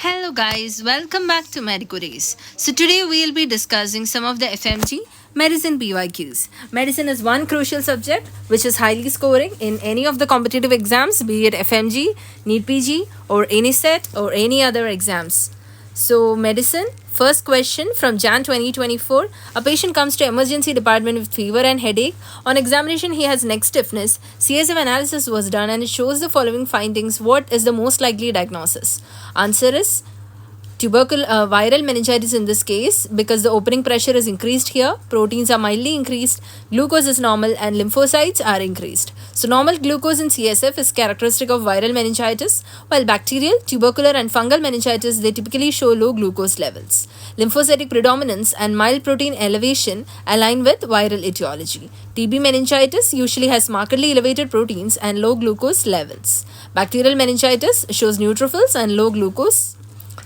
Hello guys, welcome back to Medico Days. So today we'll be discussing some of the Fmge medicine PYQs. Medicine is one crucial subject which is highly scoring in any of the competitive exams, be it Fmge, Neetpg or any set or any other exams. So medicine, first question from Jan 2024. A patient comes to emergency department with fever and headache. On examination, he has neck stiffness. CSF analysis was done and it shows the following findings. What is the most likely diagnosis? Answer is viral meningitis in this case, because the opening pressure is increased here, proteins are mildly increased, glucose is normal and lymphocytes are increased. So normal glucose in CSF is characteristic of viral meningitis, while bacterial, tubercular and fungal meningitis, they typically show low glucose levels. Lymphocytic predominance and mild protein elevation align with viral etiology. TB meningitis usually has markedly elevated proteins and low glucose levels. Bacterial meningitis shows neutrophils and low glucose.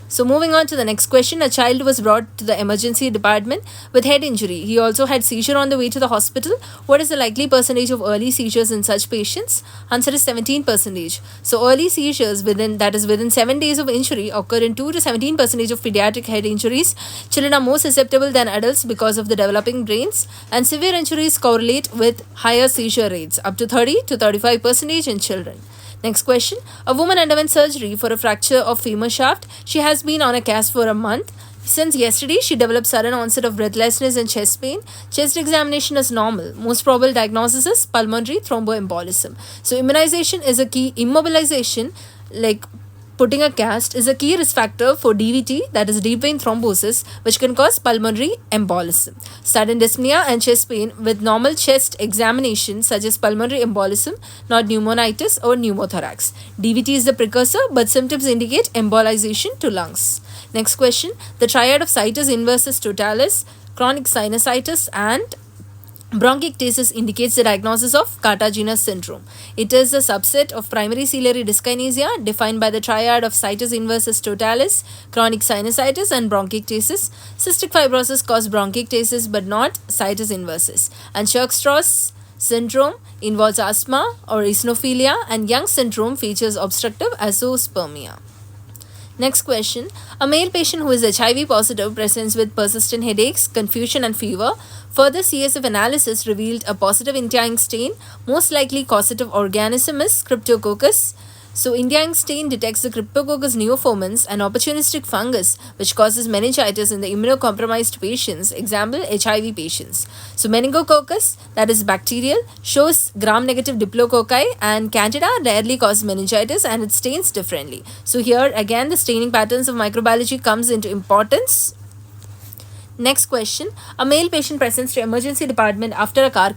So moving on to the next question, a child was brought to the emergency department with head injury. He also had seizure on the way to the hospital. What is the likely percentage of early seizures in such patients? Answer is 17%. So early seizures within 7 days of injury occur in 2 to 17% of pediatric head injuries. Children are more susceptible than adults because of the developing brains, and severe injuries correlate with higher seizure rates, up to 30 to 35% in children. Next question. A woman underwent surgery for a fracture of femur shaft. She has been on a cast for a month. Since yesterday, she developed sudden onset of breathlessness and chest pain. Chest examination is normal. Most probable diagnosis is pulmonary thromboembolism. So immunization is a key. Immobilization, like putting a cast, is a key risk factor for DVT, that is deep vein thrombosis, which can cause pulmonary embolism. Sudden dyspnea and chest pain with normal chest examination such as pulmonary embolism, not pneumonitis or pneumothorax. DVT is the precursor, but symptoms indicate embolization to lungs. Next question. The triad of situs inversus totalis, chronic sinusitis and bronchiectasis indicates the diagnosis of cartilaginous syndrome. It is a subset of primary ciliary dyskinesia defined by the triad of situs inversus totalis, chronic sinusitis and bronchiectasis. Cystic fibrosis causes bronchiectasis but not situs inversus. And Church-Strauss syndrome involves asthma or eosinophilia, and Young syndrome features obstructive azoospermia. Next question. A male patient who is HIV positive presents with persistent headaches, confusion and fever. Further CSF analysis revealed a positive India stain. Most likely causative organism is Cryptococcus. So India stain detects the Cryptococcus neoformans, an opportunistic fungus which causes meningitis in the immunocompromised patients, example HIV patients. So meningococcus, that is bacterial, shows gram-negative diplococci, and candida rarely causes meningitis and it stains differently. So here again the staining patterns of microbiology comes into importance. Next question. A male patient presents to emergency department after a car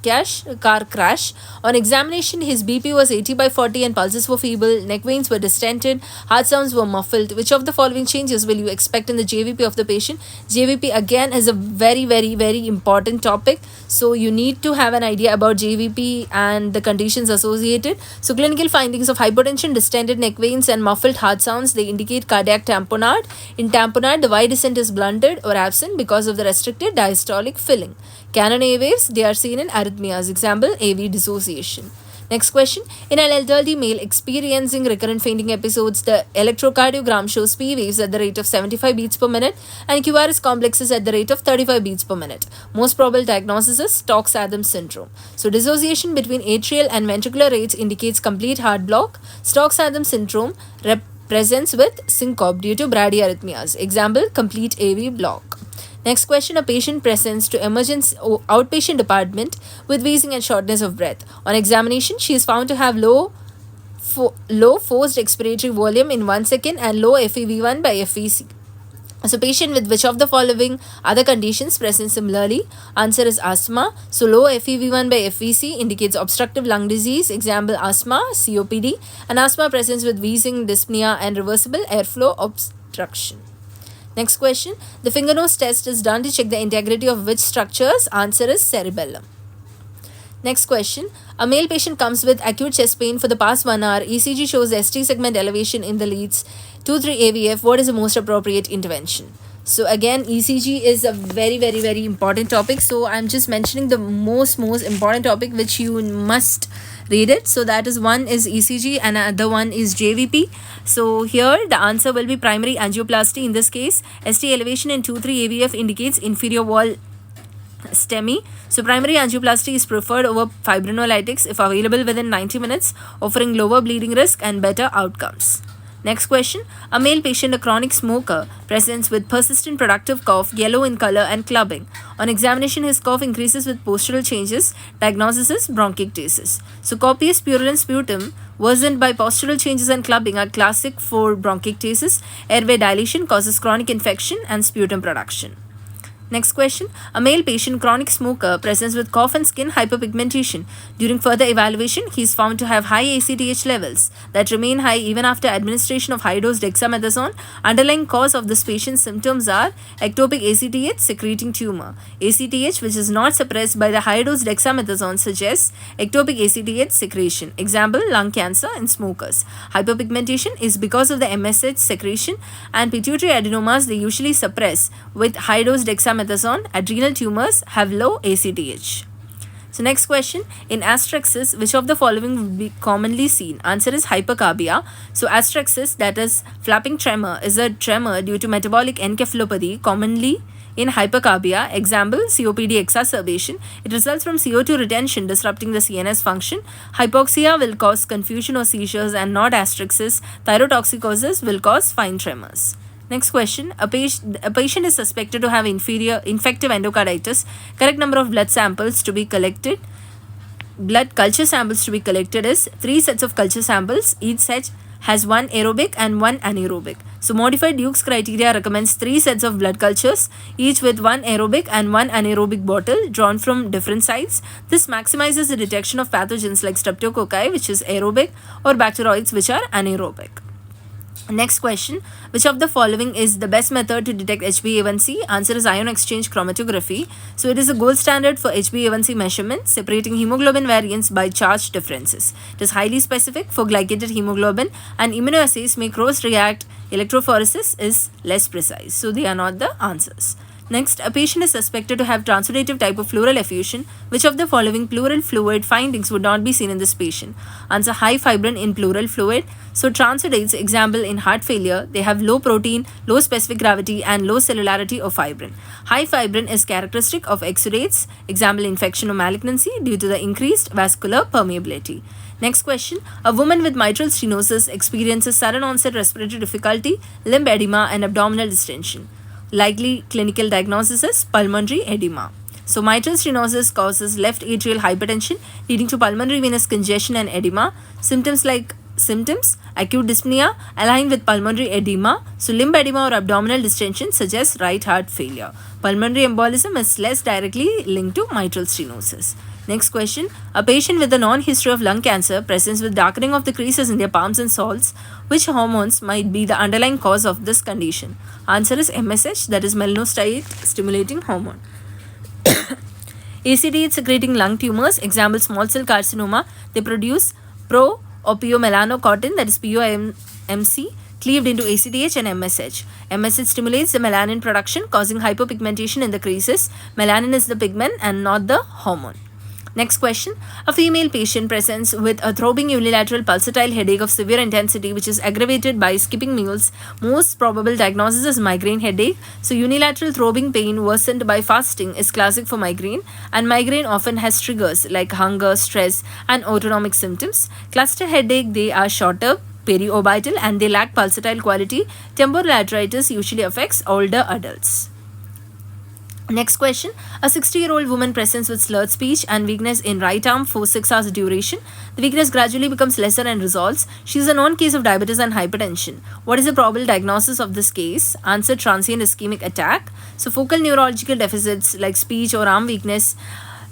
crash. On examination, his BP was 80/40 and pulses were feeble, neck veins were distended, heart sounds were muffled. Which of the following changes will you expect in the JVP of the patient? JVP again is a very important topic. So you need to have an idea about JVP and the conditions associated. So clinical findings of hypotension, distended neck veins and muffled heart sounds, they indicate cardiac tamponade. In tamponade, the Y descent is blunted or absent because of the restricted diastolic filling. Canon A waves, they are seen in arrhythmias, example AV dissociation. Next question. In an elderly male experiencing recurrent fainting episodes, the electrocardiogram shows P waves at the rate of 75 beats per minute and QRS complexes at the rate of 35 beats per minute. Most probable diagnosis is Stokes-Adams syndrome. So dissociation between atrial and ventricular rates indicates complete heart block. Stokes-Adams syndrome presents with syncope due to bradyarrhythmias, example complete AV block. Next question. A patient presents to emergency outpatient department with wheezing and shortness of breath. On examination, she is found to have low forced expiratory volume in 1 second and low FEV1 by FVC. So patient with which of the following other conditions present similarly? Answer is asthma. So low FEV1 by FVC indicates obstructive lung disease, example asthma, COPD, and asthma presents with wheezing, dyspnea and reversible airflow obstruction. Next question. The finger nose test is done to check the integrity of which structures? Answer is cerebellum. Next question. A male patient comes with acute chest pain for the past 1 hour. ECG shows ST segment elevation in the leads 2-3 AVF. What is the most appropriate intervention? So again, ECG is a very important topic. So I'm just mentioning the most important topic which you must read it. So that is, one is ECG and another one is JVP. So here the answer will be primary angioplasty. In this case, ST elevation in 2-3 AVF indicates inferior wall STEMI. So primary angioplasty is preferred over fibrinolytics if available within 90 minutes, offering lower bleeding risk and better outcomes. Next question. A male patient, a chronic smoker, presents with persistent productive cough, yellow in color and clubbing. On examination, his cough increases with postural changes. Diagnosis is bronchiectasis. So copious purulent sputum worsened by postural changes and clubbing are classic for bronchiectasis. Airway dilation causes chronic infection and sputum production. Next question. A male patient, chronic smoker, presents with cough and skin hyperpigmentation. During further evaluation, he is found to have high ACTH levels that remain high even after administration of high-dose dexamethasone. Underlying cause of this patient's symptoms are ectopic ACTH secreting tumor. ACTH, which is not suppressed by the high-dose dexamethasone, suggests ectopic ACTH secretion. Example, lung cancer in smokers. Hyperpigmentation is because of the MSH secretion, and pituitary adenomas they usually suppress with high-dose dexamethasone. Adrenal tumors have low ACTH. So next question. In astraxis, which of the following would be commonly seen? Answer is hypercarbia. So astraxis, that is flapping tremor, is a tremor due to metabolic encephalopathy, commonly in hypercarbia. Example, COPD exacerbation. It results from CO2 retention disrupting the CNS function. Hypoxia will cause confusion or seizures and not astraxis. Thyrotoxicosis will cause fine tremors. Next question. A patient is suspected to have infective endocarditis. Correct number of blood samples to be collected. Blood culture samples to be collected is 3 sets of culture samples. Each set has 1 aerobic and 1 anaerobic. So modified Duke's criteria recommends 3 sets of blood cultures, each with 1 aerobic and 1 anaerobic bottle drawn from different sites. This maximizes the detection of pathogens like streptococci, which is aerobic, or bacteroids, which are anaerobic. Next question. Which of the following is the best method to detect HbA1c? Answer is ion exchange chromatography. So it is a gold standard for HbA1c measurement, separating hemoglobin variants by charge differences. It is highly specific for glycated hemoglobin, and immunoassays may cross-react. Electrophoresis is less precise. So they are not the answers. Next, a patient is suspected to have transudative type of pleural effusion. Which of the following pleural fluid findings would not be seen in this patient? Answer, high fibrin in pleural fluid. So transudates, example in heart failure, they have low protein, low specific gravity and low cellularity of fibrin. High fibrin is characteristic of exudates, example infection or malignancy due to the increased vascular permeability. Next question. A woman with mitral stenosis experiences sudden onset respiratory difficulty, limb edema and abdominal distension. Likely clinical diagnosis is pulmonary edema. So mitral stenosis causes left atrial hypertension leading to pulmonary venous congestion and edema. Symptoms acute dyspnea align with pulmonary edema. So limb edema or abdominal distension suggests right heart failure. Pulmonary embolism is less directly linked to mitral stenosis. Next question. A patient with a non-history of lung cancer presents with darkening of the creases in their palms and soles. Which hormones might be the underlying cause of this condition? Answer is MSH, that is melanocyte stimulating hormone. ACTH secreting lung tumors, example small cell carcinoma, they produce pro-opiomelanocortin, that is POMC, cleaved into ACTH and MSH. MSH stimulates the melanin production, causing hyperpigmentation in the creases. Melanin is the pigment and not the hormone. Next question. A female patient presents with a throbbing unilateral pulsatile headache of severe intensity which is aggravated by skipping meals. Most probable diagnosis is migraine headache. So unilateral throbbing pain worsened by fasting is classic for migraine, and migraine often has triggers like hunger, stress and autonomic symptoms. Cluster headache, they are shorter, periorbital and they lack pulsatile quality. Temporal arteritis usually affects older adults. Next question. A 60-year-old woman presents with slurred speech and weakness in right arm for 6 hours duration. The weakness gradually becomes lesser and resolves. She is a known case of diabetes and hypertension. What is the probable diagnosis of this case? Answer, transient ischemic attack. So focal neurological deficits like speech or arm weakness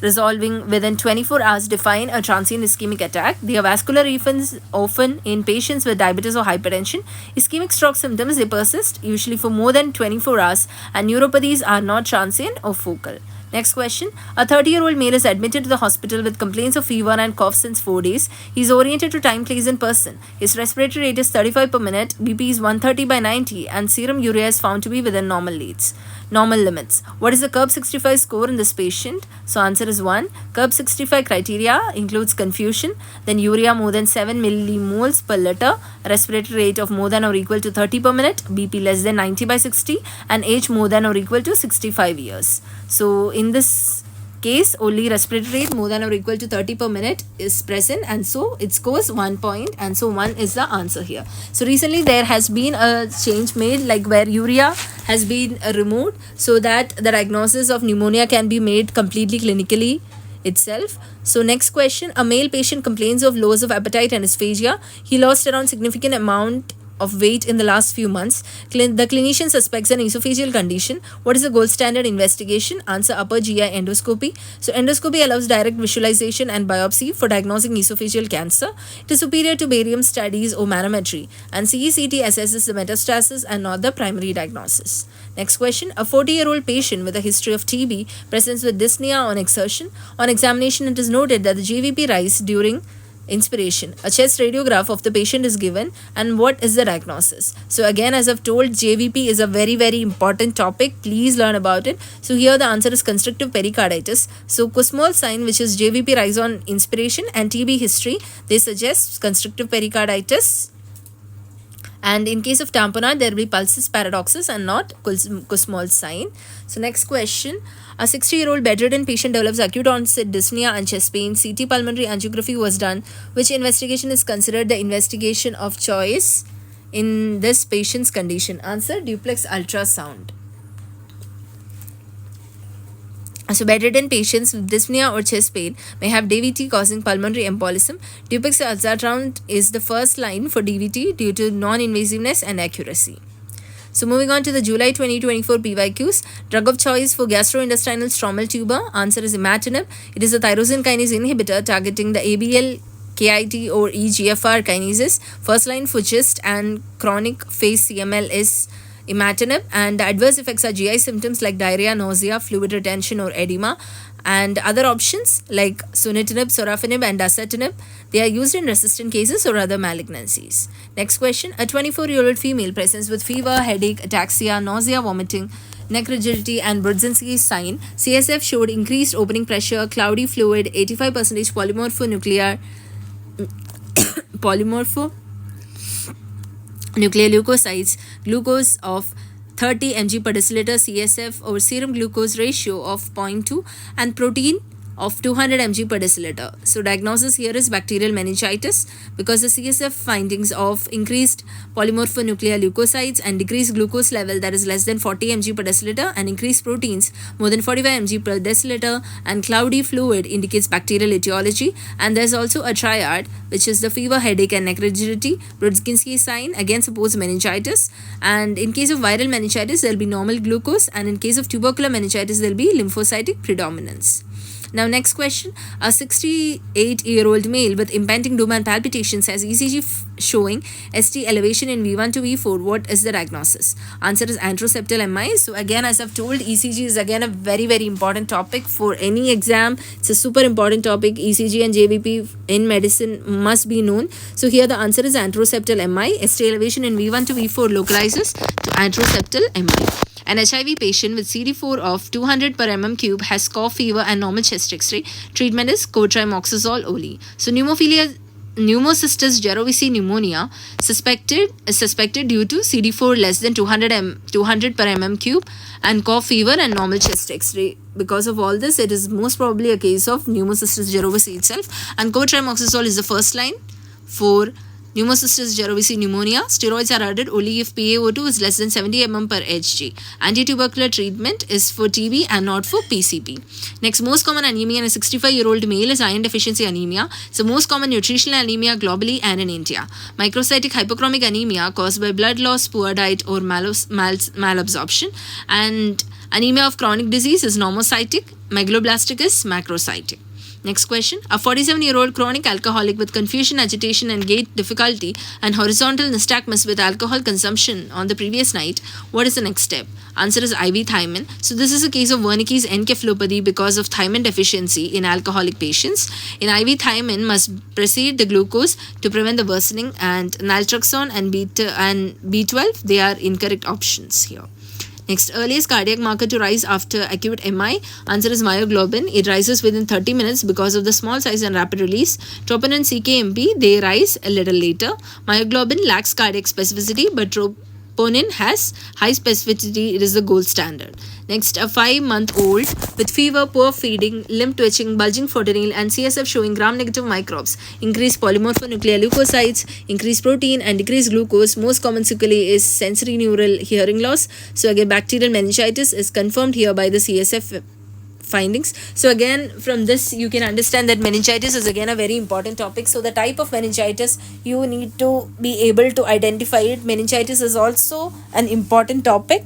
resolving within 24 hours define a transient ischemic attack. They are vascular refills often in patients with diabetes or hypertension. Ischemic stroke symptoms, they persist usually for more than 24 hours, and neuropathies are not transient or focal. Next question. A 30-year-old male is admitted to the hospital with complaints of fever and cough since 4 days. He is oriented to time, place and person. His respiratory rate is 35 per minute, BP is 130 by 90 and serum urea is found to be within normal limits. What is the curb 65 score in this patient? So answer is 1. Curb 65 criteria includes confusion, then urea more than 7 millimoles per liter, respiratory rate of more than or equal to 30 per minute, BP less than 90 by 60 and age more than or equal to 65 years. So in this case, only respiratory rate more than or equal to 30 per minute is present, and so it scores 1 point, and so 1 is the answer here. So recently there has been a change made, like where urea has been removed so that the diagnosis of pneumonia can be made completely clinically itself. So next question. A male patient complains of loss of appetite and dysphagia. He lost around significant amount of weight in the last few months. The clinician suspects an esophageal condition. What is the gold standard investigation? Answer: upper GI endoscopy. So endoscopy allows direct visualization and biopsy for diagnosing esophageal cancer. It is superior to barium studies or manometry, and CECT assesses the metastasis and not the primary diagnosis. Next question. A 40-year-old patient with a history of TB presents with dyspnea on exertion. On examination, it is noted that the JVP rise during inspiration. A chest radiograph of the patient is given, and what is the diagnosis? So again, as I've told, JVP is a very important topic. Please learn about it. So here the answer is constrictive pericarditis. So Kussmaul sign, which is JVP rise on inspiration, and TB history, they suggest constrictive pericarditis. And in case of tamponade, there will be pulsus paradoxus and not Kussmaul sign. So next question. A 60-year-old bedridden patient develops acute onset dyspnea and chest pain. CT pulmonary angiography was done. Which investigation is considered the investigation of choice in this patient's condition? Answer: duplex ultrasound. So bedridden patients with dyspnea or chest pain may have DVT causing pulmonary embolism. Duplex ultrasound is the first line for DVT due to non-invasiveness and accuracy. So moving on to the July 2024 PYQs. Drug of choice for gastrointestinal stromal tumor. Answer is imatinib. It is a tyrosine kinase inhibitor targeting the ABL, KIT or EGFR kinases. First line for GIST and chronic phase CML is imatinib, and the adverse effects are GI symptoms like diarrhea, nausea, fluid retention or edema, and other options like sunitinib, sorafenib and dasatinib. They are used in resistant cases or other malignancies. Next question. A 24-year-old female presents with fever, headache, ataxia, nausea, vomiting, neck rigidity and Brudzinski sign. CSF showed increased opening pressure, cloudy fluid, 85% nuclear leukocytes, glucose of 30 mg per deciliter, CSF or serum glucose ratio of 0.2 and protein of 200 mg per deciliter. So diagnosis here is bacterial meningitis because the CSF findings of increased polymorphonuclear leukocytes and decreased glucose level that is less than 40 mg per deciliter and increased proteins more than 45 mg per deciliter and cloudy fluid indicates bacterial etiology. And there's also a triad which is the fever, headache and neck rigidity. Brudzinski sign again supports meningitis, and in case of viral meningitis there will be normal glucose, and in case of tubercular meningitis there will be lymphocytic predominance. Now next question. A 68-year-old male with impending doom and palpitations has ECG showing ST elevation in V1 to V4. What is the diagnosis? Answer is anteroceptal MI. So again, as I've told, ECG is again a very important topic for any exam. It's a super important topic. ECG and JVP in medicine must be known. So here the answer is anteroceptal MI. ST elevation in V1 to V4 localizes to anteroceptal MI. An HIV patient with CD4 of 200 per mm cube has cough, fever and normal chest x-ray. Treatment is cotrimoxazole only. So pneumocystis jirovecii pneumonia is suspected due to CD4 less than 200 per mm cube and cough, fever and normal chest x-ray. Because of all this, it is most probably a case of pneumocystis jirovecii itself, and cotrimoxazole is the first line for pneumocystis jirovecii pneumonia. Steroids are added only if PaO2 is less than 70 mm per Hg. Antitubercular treatment is for TB and not for PCP. Next, most common anemia in a 65-year-old male is iron deficiency anemia. It's the most common nutritional anemia globally and in India. Microcytic hypochromic anemia caused by blood loss, poor diet or malabsorption. And anemia of chronic disease is normocytic. Megaloblastic is macrocytic. Next question. A 47-year-old chronic alcoholic with confusion, agitation, and gait difficulty and horizontal nystagmus with alcohol consumption on the previous night. What is the next step? Answer is IV thiamine. So this is a case of Wernicke's encephalopathy because of thiamine deficiency in alcoholic patients. In IV thiamine must precede the glucose to prevent the worsening, and naltrexone and B12, they are incorrect options here. Next, earliest cardiac marker to rise after acute MI. Answer is myoglobin. It rises within 30 minutes because of the small size and rapid release. Troponin and CKMP, they rise a little later. Myoglobin lacks cardiac specificity, but troponin has high specificity. It is the gold standard. Next, a 5-month-old with fever, poor feeding, limb twitching, bulging fontanelle, and CSF showing gram-negative microbes, increased polymorphonuclear leukocytes, increased protein, and decreased glucose. Most common sequelae is sensory neural hearing loss. So again, bacterial meningitis is confirmed here by the CSF findings. So again, from this you can understand that meningitis is again a very important topic. So the type of meningitis, you need to be able to identify it. Meningitis is also an important topic.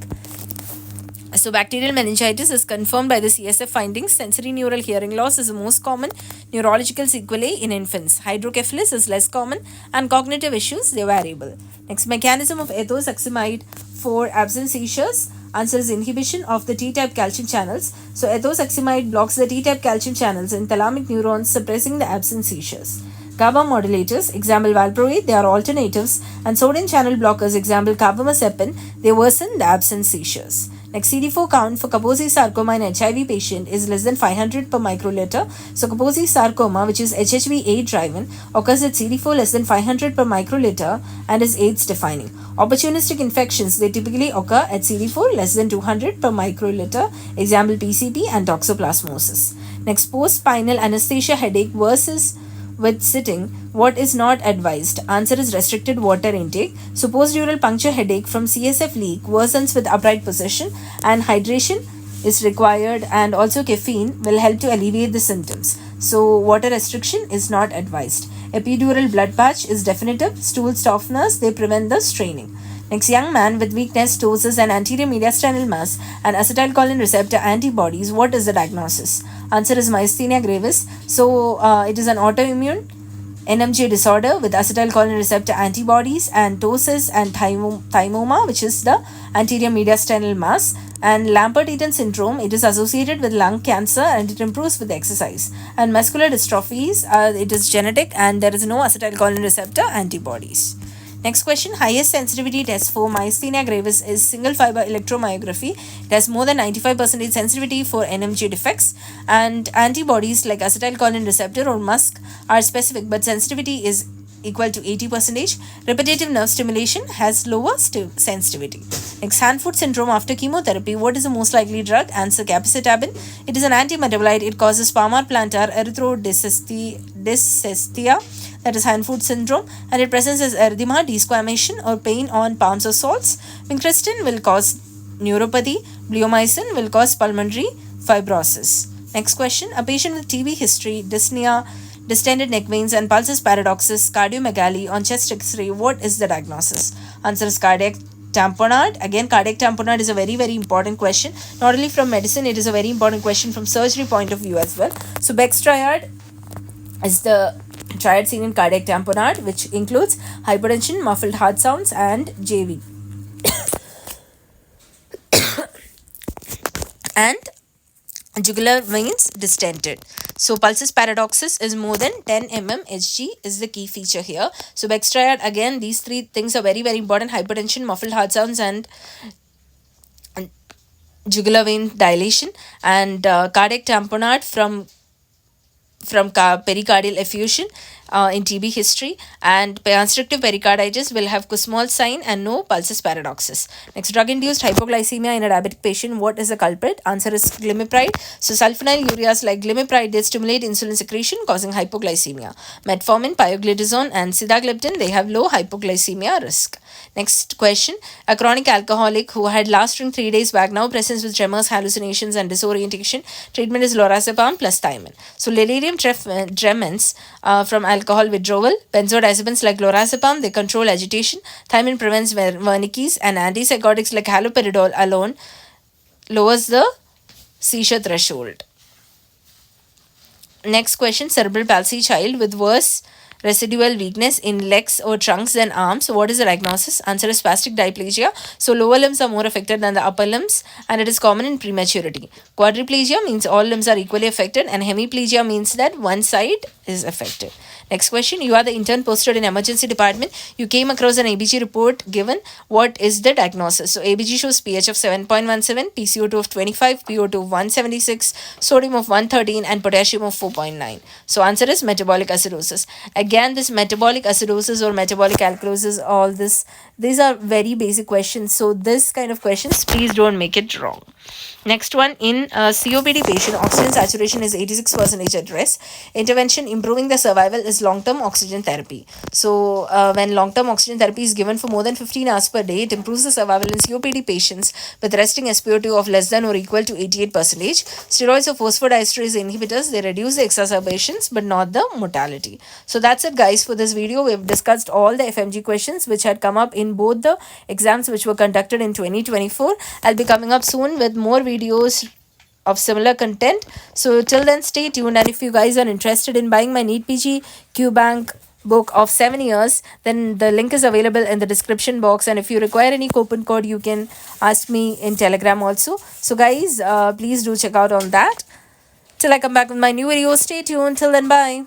So bacterial meningitis is confirmed by the CSF findings. Sensory neural hearing loss is the most common neurological sequelae in infants. Hydrocephalus is less common, and cognitive issues, they are variable. Next, mechanism of ethosuximide for absent seizures. Answer is inhibition of the T-type calcium channels. So ethosuximide blocks the T-type calcium channels in thalamic neurons, suppressing the absent seizures. GABA modulators, example valproate, they are alternatives, and sodium channel blockers, example carbamazepine, they worsen the absent seizures. Next, CD4 count for Kaposi's sarcoma in HIV patient is less than 500 per microliter. So Kaposi's sarcoma, which is HHV-8 driven, occurs at CD4 less than 500 per microliter and is AIDS defining. Opportunistic infections, they typically occur at CD4 less than 200 per microliter, example PCP and toxoplasmosis. Next, post-spinal anesthesia headache versus with sitting, what is not advised? Answer is restricted water intake. So postdural puncture headache from CSF leak worsens with upright position, and hydration is required, and also caffeine will help to alleviate the symptoms. So water restriction is not advised. Epidural blood patch is definitive. Stool softeners, they prevent the straining. Next, young man with weakness, ptosis, and anterior mediastinal mass and acetylcholine receptor antibodies. What is the diagnosis? Answer is myasthenia gravis. So it is an autoimmune Fmge disorder with acetylcholine receptor antibodies and ptosis and thymoma, which is the anterior mediastinal mass. And Lambert-Eaton syndrome, it is associated with lung cancer and it improves with exercise. And muscular dystrophies, it is genetic and there is no acetylcholine receptor antibodies. Next question, highest sensitivity test for myasthenia gravis is single fiber electromyography. It has more than 95% sensitivity for Fmge defects, and antibodies like acetylcholine receptor or MuSK are specific, but sensitivity is equal to 80%. Repetitive nerve stimulation has lower sensitivity. Next, hand-foot syndrome after chemotherapy. What is the most likely drug? Answer, capecitabine. It is an antimetabolite. It causes palmar-plantar erythrodysesthesia, that is hand-foot syndrome, and it presents as erythema, desquamation, or pain on palms or soles. Vincristine will cause neuropathy. Bleomycin will cause pulmonary fibrosis. Next question, a patient with TB history, dyspnea, distended neck veins, and pulsus paradoxus, cardiomegaly on chest x-ray. What is the diagnosis? Answer is cardiac tamponade. Again, cardiac tamponade is a very, very important question. Not only from medicine, it is a very important question from surgery point of view as well. So Beck's triad is the triad seen in cardiac tamponade, which includes hypertension, muffled heart sounds, and JV. And jugular veins distended. So pulsus paradoxus is more than 10 mm Hg is the key feature here. So Beck's triad, again, these three things are very, very important: hypertension, muffled heart sounds, and jugular vein dilation. And cardiac tamponade from pericardial effusion in TB history, and constrictive pericarditis will have Kussmaul sign and no pulsus paradoxus. Next, drug-induced hypoglycemia in a diabetic patient. What is the culprit? Answer is glimepiride. So sulfonylureas like glimepiride, they stimulate insulin secretion, causing hypoglycemia. Metformin, pioglitazone, and sitagliptin, they have low hypoglycemia risk. Next question, a chronic alcoholic who had last drink 3 days back now presents with tremors, hallucinations, and disorientation. Treatment is lorazepam plus thiamine. So delirium tremens from alcohol withdrawal. Benzodiazepines like lorazepam, they control agitation. Thiamine prevents Wernicke's, and antipsychotics like haloperidol alone lowers the seizure threshold. Next question, cerebral palsy child with worse residual weakness in legs or trunks than arms. So what is the diagnosis? Answer is spastic diplegia. So lower limbs are more affected than the upper limbs, and it is common in prematurity. Quadriplegia means all limbs are equally affected, and hemiplegia means that one side is affected. Next question, you are the intern posted in emergency department. You came across an ABG report given. What is the diagnosis? So ABG shows pH of 7.17, PCO2 of 25, PO2 of 176, sodium of 113, and potassium of 4.9. So answer is metabolic acidosis. Again, this metabolic acidosis or metabolic alkalosis, all this, these are very basic questions. So this kind of questions, please don't make it wrong. Next one, in a COPD patient, oxygen saturation is 86% at rest. Intervention improving the survival is long-term oxygen therapy. So when long-term oxygen therapy is given for more than 15 hours per day, it improves the survival in COPD patients with resting SpO2 of less than or equal to 88%. Steroids or phosphodiesterase inhibitors, they reduce the exacerbations but not the mortality. So that's it guys for this video. We've discussed all the FMG questions which had come up in both the exams which were conducted in 2024. I'll be coming up soon with more videos of similar content. So till then, stay tuned, and if you guys are interested in buying my Neetpg QBank book of 7 years, then the link is available in the description box, and if you require any coupon code, you can ask me in Telegram also. So guys, please do check out on that. Till I come back with my new video, stay tuned. Till then, bye.